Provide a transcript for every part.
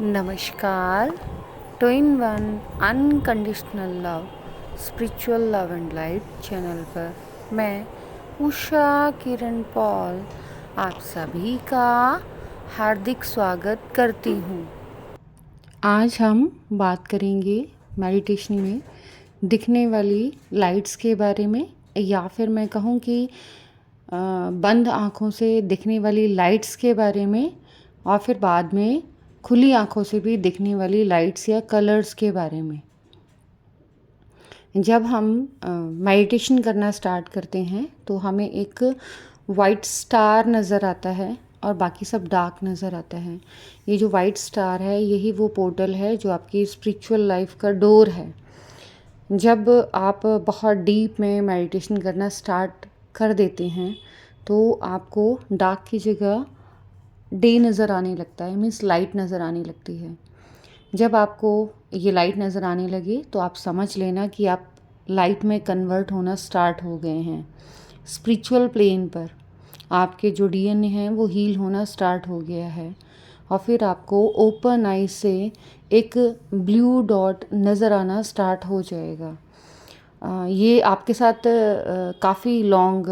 नमस्कार। Two in one unconditional love spiritual love and light channel पर मैं Usha Kiran Paul आप सभी का हार्दिक स्वागत करती हूँ। आज हम बात करेंगे मेडिटेशन में दिखने वाली लाइट्स के बारे में, या फिर मैं कहूँ कि बंद आँखों से दिखने वाली लाइट्स के बारे में, और फिर बाद में खुली आँखों से भी दिखने वाली लाइट्स या कलर्स के बारे में। जब हम मेडिटेशन करना स्टार्ट करते हैं तो हमें एक वाइट स्टार नज़र आता है और बाकी सब डार्क नज़र आता है। ये जो वाइट स्टार है यही वो पोर्टल है जो आपकी स्पिरिचुअल लाइफ का डोर है। जब आप बहुत डीप में मेडिटेशन करना स्टार्ट कर देते हैं तो आपको डार्क की जगह डे नज़र आने लगता है, मीन्स लाइट नज़र आने लगती है। जब आपको ये लाइट नज़र आने लगे तो आप समझ लेना कि आप लाइट में कन्वर्ट होना स्टार्ट हो गए हैं। स्पिरिचुअल प्लेन पर आपके जो डीएनए हैं वो हील होना स्टार्ट हो गया है। और फिर आपको ओपन आइज से एक ब्लू डॉट नज़र आना स्टार्ट हो जाएगा। ये आपके साथ काफ़ी लॉन्ग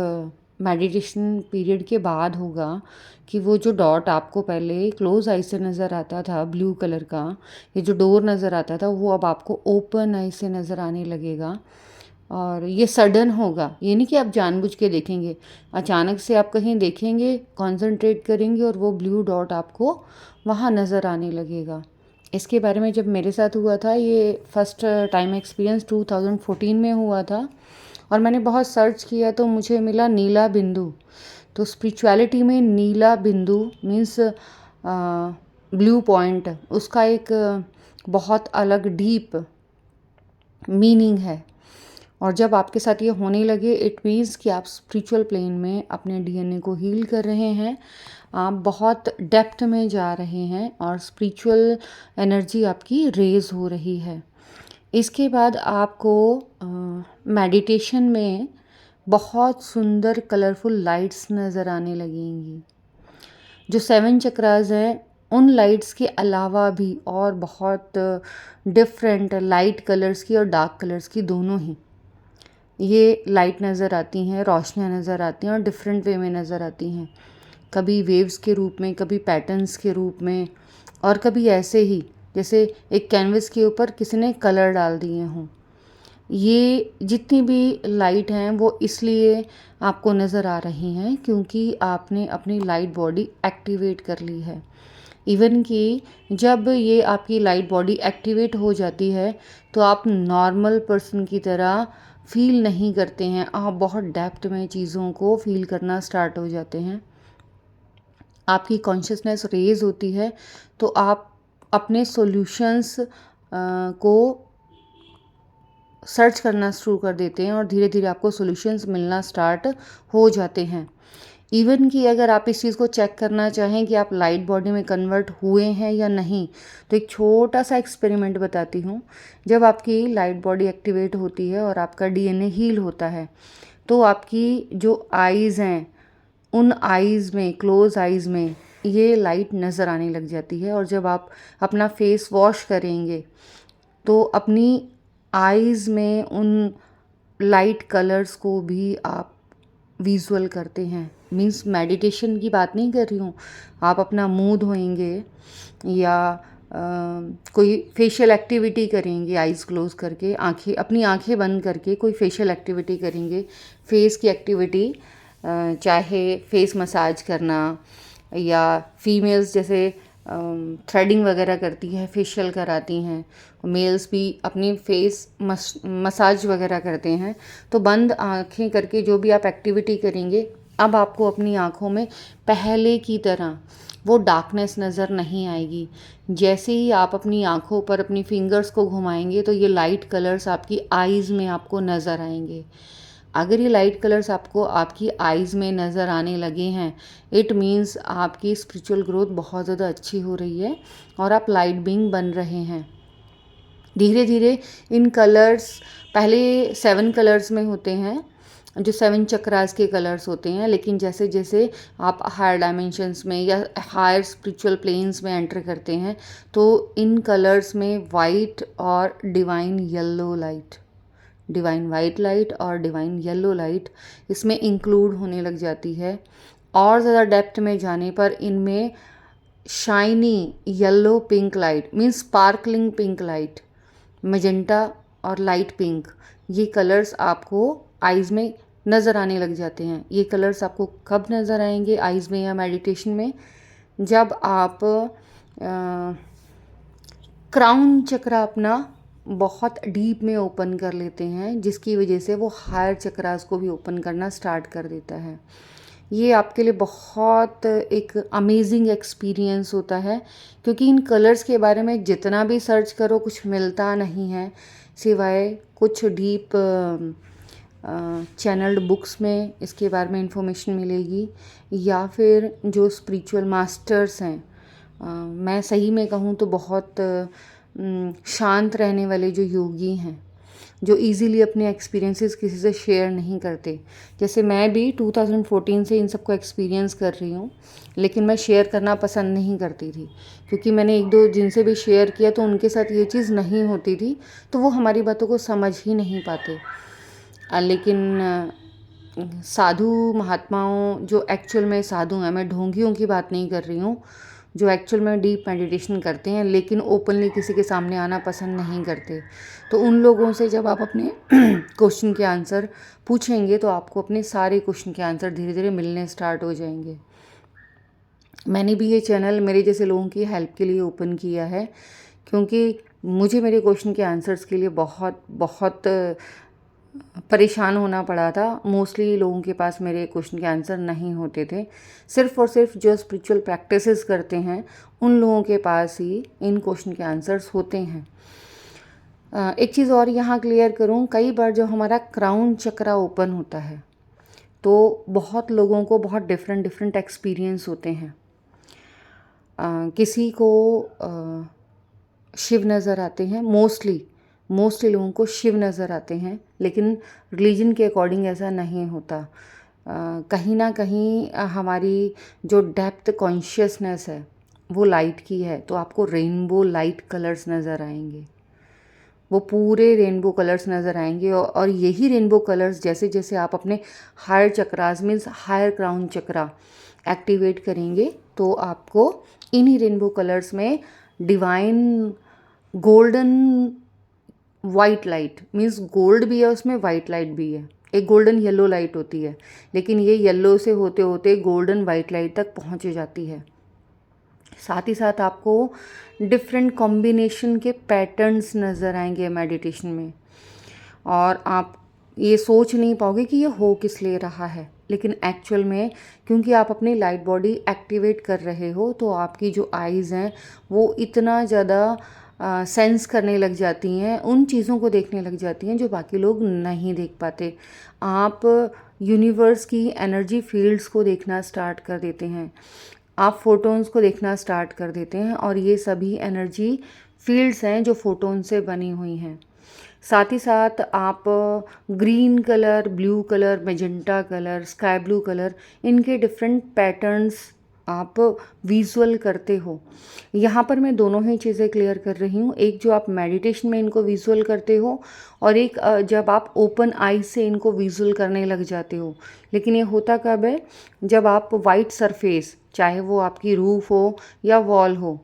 मेडिटेशन पीरियड के बाद होगा कि वो जो डॉट आपको पहले क्लोज आई से नज़र आता था ब्लू कलर का, ये जो डोर नज़र आता था वो अब आपको ओपन आई से नज़र आने लगेगा। और ये सडन होगा, ये नहीं कि आप जानबूझ के देखेंगे, अचानक से आप कहीं देखेंगे, कंसंट्रेट करेंगे और वो ब्लू डॉट आपको वहाँ नज़र आने लगेगा। इसके बारे में जब मेरे साथ हुआ था, ये फर्स्ट टाइम एक्सपीरियंस 2014 में हुआ था और मैंने बहुत सर्च किया तो मुझे मिला नीला बिंदु। तो स्पिरिचुअलिटी में नीला बिंदु मीन्स ब्लू पॉइंट, उसका एक बहुत अलग डीप मीनिंग है। और जब आपके साथ ये होने लगे इट मीन्स कि आप स्पिरिचुअल प्लेन में अपने डीएनए को हील कर रहे हैं, आप बहुत डेप्थ में जा रहे हैं और स्पिरिचुअल एनर्जी आपकी रेज हो रही है। इसके बाद आपको मेडिटेशन में बहुत सुंदर कलरफुल लाइट्स नज़र आने लगेंगी। जो 7 चक्रास हैं उन लाइट्स के अलावा भी और बहुत डिफरेंट लाइट कलर्स की और डार्क कलर्स की दोनों ही ये लाइट नज़र आती हैं, रोशनियाँ नज़र आती हैं और डिफरेंट वे में नज़र आती हैं। कभी वेव्स के रूप में, कभी पैटर्न्स के रूप में, और कभी ऐसे ही जैसे एक कैनवस के ऊपर किसी ने कलर डाल दिए हों। ये जितनी भी लाइट हैं वो इसलिए आपको नज़र आ रही हैं क्योंकि आपने अपनी लाइट बॉडी एक्टिवेट कर ली है। इवन कि जब ये आपकी लाइट बॉडी एक्टिवेट हो जाती है तो आप नॉर्मल पर्सन की तरह फील नहीं करते हैं, आप बहुत डेप्थ में चीज़ों को फील करना स्टार्ट हो जाते हैं। आपकी कॉन्शियसनेस रेज होती है तो आप अपने सॉल्यूशंस को सर्च करना शुरू कर देते हैं और धीरे धीरे आपको सॉल्यूशंस मिलना स्टार्ट हो जाते हैं। इवन कि अगर आप इस चीज़ को चेक करना चाहें कि आप लाइट बॉडी में कन्वर्ट हुए हैं या नहीं, तो एक छोटा सा एक्सपेरिमेंट बताती हूँ। जब आपकी लाइट बॉडी एक्टिवेट होती है और आपका डीएनए हील होता है तो आपकी जो आइज़ हैं उन आइज़ में, क्लोज आइज़ में ये लाइट नज़र आने लग जाती है। और जब आप अपना फेस वॉश करेंगे तो अपनी आइज़ में उन लाइट कलर्स को भी आप विजुअल करते हैं। मीन्स मेडिटेशन की बात नहीं कर रही हूँ, आप अपना मुंह धोएंगे या कोई फेशियल एक्टिविटी करेंगे, आइज़ क्लोज करके, अपनी आंखें बंद करके कोई फेशियल एक्टिविटी करेंगे, फेस की एक्टिविटी, चाहे फेस मसाज करना या फीमेल्स जैसे थ्रेडिंग वगैरह करती है, फेशियल कराती हैं, मेल्स भी अपनी फेस मसाज वगैरह करते हैं। तो बंद आंखें करके जो भी आप एक्टिविटी करेंगे, अब आपको अपनी आंखों में पहले की तरह वो डार्कनेस नज़र नहीं आएगी। जैसे ही आप अपनी आंखों पर अपनी फिंगर्स को घुमाएंगे तो ये लाइट कलर्स आपकी आइज़ में आपको नज़र आएंगे। अगर ये लाइट कलर्स आपको आपकी आइज़ में नज़र आने लगे हैं इट मीन्स आपकी स्पिरिचुअल ग्रोथ बहुत ज़्यादा अच्छी हो रही है और आप लाइट बीइंग बन रहे हैं। धीरे धीरे इन कलर्स पहले 7 कलर्स में होते हैं जो 7 चक्रास के कलर्स होते हैं। लेकिन जैसे जैसे आप हायर डायमेंशंस में या हायर स्पिरिचुअल प्लेन्स में एंटर करते हैं तो इन कलर्स में वाइट और divine yellow light, divine white light और डिवाइन येलो लाइट इसमें इंक्लूड होने लग जाती है। और ज़्यादा डेप्थ में जाने पर इनमें shiny yellow pink light means sparkling pink light, magenta और लाइट पिंक, ये कलर्स आपको आइज़ में नज़र आने लग जाते हैं। ये कलर्स आपको कब नज़र आएंगे आइज़ में या मेडिटेशन में? जब आप क्राउन चक्रा अपना बहुत डीप में ओपन कर लेते हैं, जिसकी वजह से वो हायर चक्रास को भी ओपन करना स्टार्ट कर देता है। ये आपके लिए बहुत एक अमेजिंग एक्सपीरियंस होता है, क्योंकि इन कलर्स के बारे में जितना भी सर्च करो कुछ मिलता नहीं है, सिवाय कुछ डीप चैनल्ड बुक्स में इसके बारे में इंफॉर्मेशन मिलेगी, या फिर जो स्पिरिचुअल मास्टर्स हैं, मैं सही में कहूँ तो बहुत शांत रहने वाले जो योगी हैं, जो इजीली अपने एक्सपीरियंसेस किसी से शेयर नहीं करते। जैसे मैं भी 2014 से इन सबको एक्सपीरियंस कर रही हूँ, लेकिन मैं शेयर करना पसंद नहीं करती थी, क्योंकि मैंने एक दो जिनसे भी शेयर किया तो उनके साथ ये चीज़ नहीं होती थी, तो वो हमारी बातों को समझ ही नहीं पाते। लेकिन साधु महात्माओं जो एक्चुअल में साधु हैं, मैं ढोंगियों की बात नहीं कर रही हूँ, जो एक्चुअल में डीप मेडिटेशन करते हैं लेकिन ओपनली किसी के सामने आना पसंद नहीं करते, तो उन लोगों से जब आप अपने क्वेश्चन के आंसर पूछेंगे तो आपको अपने सारे क्वेश्चन के आंसर धीरे धीरे मिलने स्टार्ट हो जाएंगे। मैंने भी ये चैनल मेरे जैसे लोगों की हेल्प के लिए ओपन किया है, क्योंकि मुझे मेरे क्वेश्चन के आंसर्स के लिए बहुत बहुत परेशान होना पड़ा था। मोस्टली लोगों के पास मेरे क्वेश्चन के आंसर नहीं होते थे। सिर्फ़ और सिर्फ जो स्पिरिचुअल प्रैक्टिसेस करते हैं उन लोगों के पास ही इन क्वेश्चन के आंसर्स होते हैं। एक चीज़ और यहाँ क्लियर करूँ, कई बार जब हमारा क्राउन चक्रा ओपन होता है तो बहुत लोगों को बहुत डिफरेंट डिफरेंट एक्सपीरियंस होते हैं। किसी को शिव नज़र आते हैं, मोस्टली लोगों को शिव नज़र आते हैं, लेकिन रिलीजन के अकॉर्डिंग ऐसा नहीं होता। कहीं ना कहीं हमारी जो डेप्थ कॉन्शियसनेस है वो लाइट की है, तो आपको रेनबो लाइट कलर्स नज़र आएंगे, वो पूरे रेनबो कलर्स नज़र आएंगे। और यही रेनबो कलर्स जैसे जैसे आप अपने higher chakras means higher crown chakra activate करेंगे तो आपको इन्हीं रेनबो कलर्स में divine golden white light means gold भी है उसमें, वाइट लाइट भी है, एक गोल्डन येलो लाइट होती है, लेकिन ये येलो से होते होते गोल्डन वाइट लाइट तक पहुंच जाती है। साथ ही साथ आपको डिफरेंट कॉम्बिनेशन के पैटर्न्स नज़र आएंगे मेडिटेशन में, और आप ये सोच नहीं पाओगे कि ये हो किस लिए रहा है, लेकिन एक्चुअल में क्योंकि आप अपनी लाइट बॉडी एक्टिवेट कर रहे हो तो आपकी जो आइज़ हैं वो इतना ज़्यादा सेंस करने लग जाती हैं, उन चीज़ों को देखने लग जाती हैं जो बाकी लोग नहीं देख पाते। आप यूनिवर्स की एनर्जी फील्ड्स को देखना स्टार्ट कर देते हैं, आप फोटोन्स को देखना स्टार्ट कर देते हैं, और ये सभी एनर्जी फील्ड्स हैं जो फोटोन से बनी हुई हैं। साथ ही साथ आप green colour, blue colour, magenta colour, sky blue colour, इनके डिफरेंट पैटर्न्स आप विजुअल करते हो। यहाँ पर मैं दोनों ही चीज़ें क्लियर कर रही हूँ, एक जो आप मेडिटेशन में इनको विजुअल करते हो, और एक जब आप ओपन आइज से इनको विजुअल करने लग जाते हो। लेकिन ये होता कब है, जब आप वाइट सरफेस, चाहे वो आपकी रूफ हो या वॉल हो,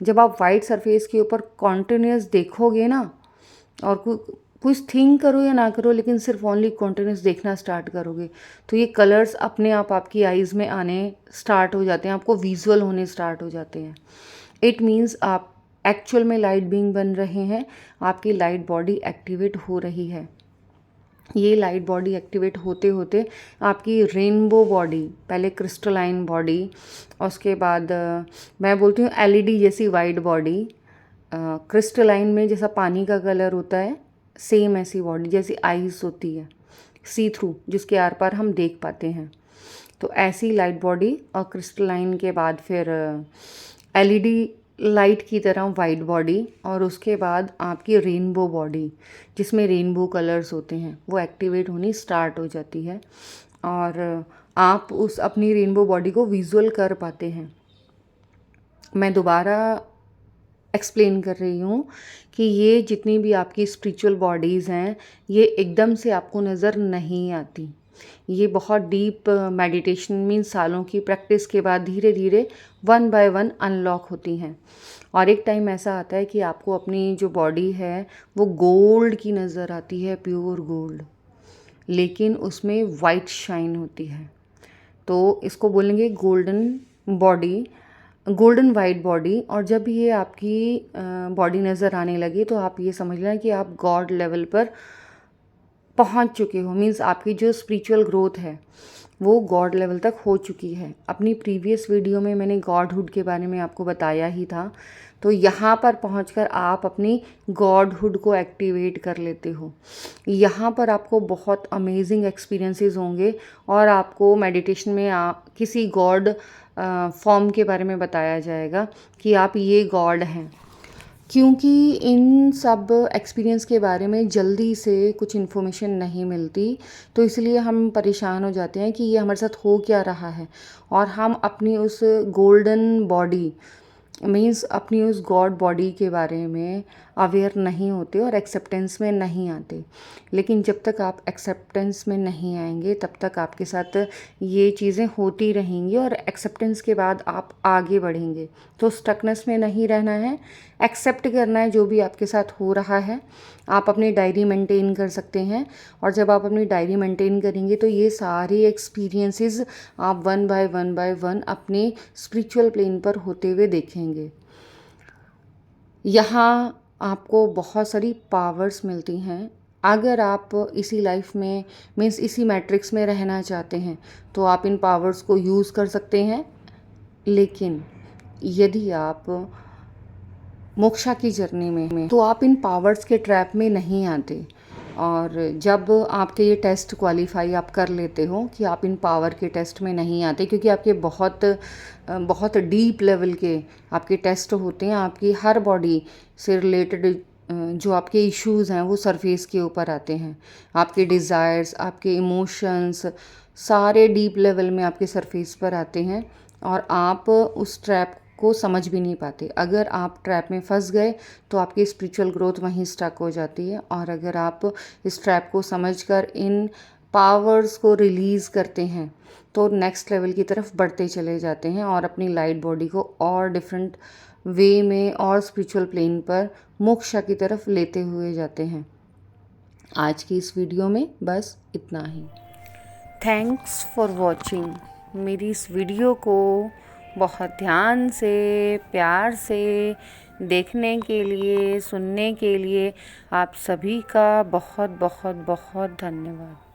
जब आप वाइट सरफेस के ऊपर कॉन्टिन्यूस देखोगे ना, और कुछ थिंक करो या ना करो, लेकिन सिर्फ ओनली कॉन्टिन्यूस देखना स्टार्ट करोगे, तो ये कलर्स अपने आप आपकी आइज़ में आने स्टार्ट हो जाते हैं, आपको विजुअल होने स्टार्ट हो जाते हैं। इट मीन्स आप एक्चुअल में लाइट बीइंग बन रहे हैं, आपकी लाइट बॉडी एक्टिवेट हो रही है। ये लाइट बॉडी एक्टिवेट होते होते आपकी रेनबो बॉडी, पहले क्रिस्टलाइन बॉडी, और उसके बाद मैं बोलती हूँ एलईडी जैसी वाइट बॉडी, क्रिस्टलाइन में जैसा पानी का कलर होता है सेम ऐसी बॉडी, जैसी आइज़ होती है सी थ्रू, जिसके आर पार हम देख पाते हैं, तो ऐसी लाइट बॉडी, और क्रिस्टलाइन के बाद फिर एलईडी लाइट की तरह वाइट बॉडी और उसके बाद आपकी रेनबो बॉडी जिसमें रेनबो कलर्स होते हैं वो एक्टिवेट होनी स्टार्ट हो जाती है और आप उस अपनी रेनबो बॉडी को विजुअल कर पाते हैं। मैं दोबारा एक्सप्लेन कर रही हूँ कि ये जितनी भी आपकी स्पिरिचुअल बॉडीज़ हैं ये एकदम से आपको नज़र नहीं आती। ये बहुत डीप मेडिटेशन मीन्स सालों की प्रैक्टिस के बाद धीरे धीरे वन बाय वन अनलॉक होती हैं। और एक टाइम ऐसा आता है कि आपको अपनी जो बॉडी है वो गोल्ड की नज़र आती है, प्योर गोल्ड, लेकिन उसमें वाइट शाइन होती है। तो इसको बोलेंगे golden body, golden white body. और जब ये आपकी बॉडी नज़र आने लगे तो आप ये समझ लें कि आप गॉड लेवल पर पहुंच चुके हो, मीन्स आपकी जो स्पिरिचुअल ग्रोथ है वो गॉड लेवल तक हो चुकी है। अपनी प्रीवियस वीडियो में मैंने गॉडहुड के बारे में आपको बताया ही था। तो यहाँ पर पहुंचकर आप अपनी गॉडहुड को एक्टिवेट कर लेते हो। यहाँ पर आपको बहुत अमेजिंग एक्सपीरियंसेस होंगे और आपको मेडिटेशन में किसी गॉड फॉर्म के बारे में बताया जाएगा कि आप ये गॉड हैं। क्योंकि इन सब एक्सपीरियंस के बारे में जल्दी से कुछ इन्फॉर्मेशन नहीं मिलती, तो इसलिए हम परेशान हो जाते हैं कि ये हमारे साथ हो क्या रहा है और हम अपनी उस गोल्डन बॉडी मीन्स अपनी उस गॉड बॉडी के बारे में अवेयर नहीं होते और एक्सेप्टेंस में नहीं आते। लेकिन जब तक आप एक्सेप्टेंस में नहीं आएंगे तब तक आपके साथ ये चीज़ें होती रहेंगी और एक्सेप्टेंस के बाद आप आगे बढ़ेंगे। तो स्टकनेस में नहीं रहना है, एक्सेप्ट करना है जो भी आपके साथ हो रहा है। आप अपनी डायरी मेंटेन कर सकते हैं और जब आप अपनी डायरी मेंटेन करेंगे तो ये सारे एक्सपीरियंसेस आप वन बाय वन अपने स्पिरिचुअल प्लेन पर होते हुए देखेंगे। यहाँ आपको बहुत सारी पावर्स मिलती हैं। अगर आप इसी लाइफ में मीन्स इसी मैट्रिक्स में रहना चाहते हैं तो आप इन पावर्स को यूज़ कर सकते हैं। लेकिन यदि आप मोक्षा की जर्नी में तो आप इन पावर्स के ट्रैप में नहीं आते। और जब आपके ये टेस्ट क्वालिफाई आप कर लेते हो कि आप इन पावर के टेस्ट में नहीं आते, क्योंकि आपके बहुत डीप लेवल के आपके टेस्ट होते हैं, आपकी हर बॉडी से रिलेटेड जो आपके इश्यूज़ हैं वो सरफेस के ऊपर आते हैं। आपके डिज़ायर्स, आपके इमोशंस सारे डीप लेवल में आपके सरफेस पर आते हैं और आप उस ट्रैप को समझ भी नहीं पाते। अगर आप ट्रैप में फंस गए तो आपकी स्पिरिचुअल ग्रोथ वहीं स्टक हो जाती है। और अगर आप इस ट्रैप को समझकर इन पावर्स को रिलीज़ करते हैं तो नेक्स्ट लेवल की तरफ बढ़ते चले जाते हैं और अपनी लाइट बॉडी को और डिफरेंट वे में और स्पिरिचुअल प्लेन पर मोक्षा की तरफ लेते हुए जाते हैं। आज की इस वीडियो में बस इतना ही। Thanks for watching. मेरी इस वीडियो को बहुत ध्यान से, प्यार से देखने के लिए, सुनने के लिए आप सभी का बहुत बहुत बहुत धन्यवाद।